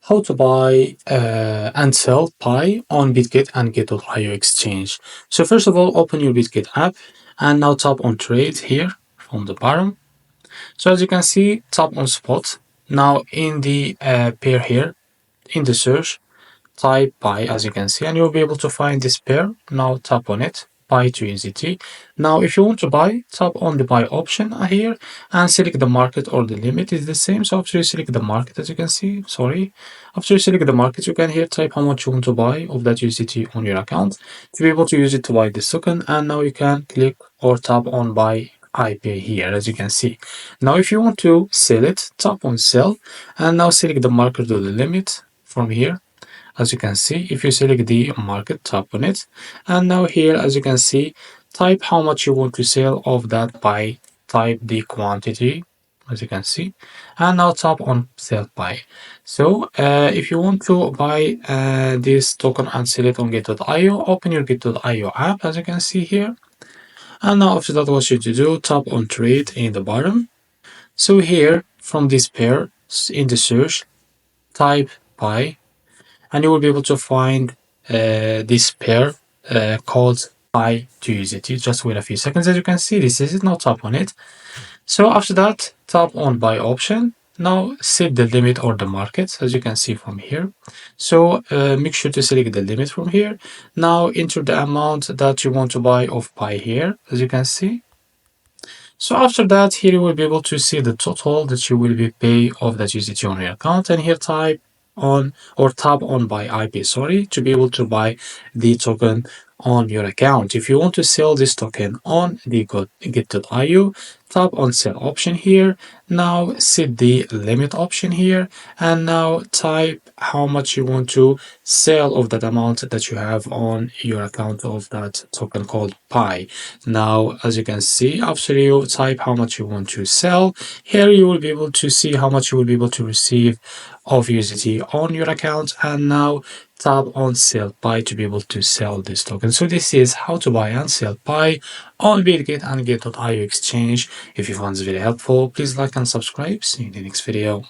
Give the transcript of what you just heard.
how to buy and sell Pi on Bitget and Gate.io exchange. So first of all, open your Bitget app and now tap on trade here from the bottom. So as you can see, tap on spot. Now in the pair here, in the search, type Pi as you can see, and you'll be able to find this pair. Now tap on it, Pi to USDT. Now if you want to buy, tap on the buy option here and select the market or the limit is the same. So after you select the market, as you can see, after you select the market, you can here type how much you want to buy of that USDT on your account to be able to use it to buy this token. And now you can click or tap on buy IP here, as you can see. Now if you want to sell it, tap on sell and now select the market or the limit from here. As you can see, if you select the market, tap on it, and now here, as you can see, type how much you want to sell of that by type the quantity, as you can see, and now tap on sell buy. So if you want to buy this token and sell it on Gate.io, open your Gate.io app, as you can see here, and now after that, what you should do, tap on trade in the bottom. So here from this pair in the search, type buy, and you will be able to find this pair called Pi to USDT. Just wait a few seconds. As you can see, this is it. Now tap on it. So after that, tap on buy option. Now set the limit or the market, as you can see from here. So make sure to select the limit from here. Now enter the amount that you want to buy of Pi here, as you can see. So after that, here you will be able to see the total that you will be pay of that USDT on your account, and here type on or tap on buy IP, to be able to buy the token on your account. If you want to sell this token on the Gate.io, tap on sell option here. Now set the limit option here, and now type how much you want to sell of that amount that you have on your account of that token called Pi. Now, as you can see, after you type how much you want to sell, here you will be able to see how much you will be able to receive of USDT on your account, and now tap on sell Pi to be able to sell this token. So this is how to buy and sell Pi on Bitget and Gate.io exchange. If you found this video helpful, please like and subscribe. See you in the next video.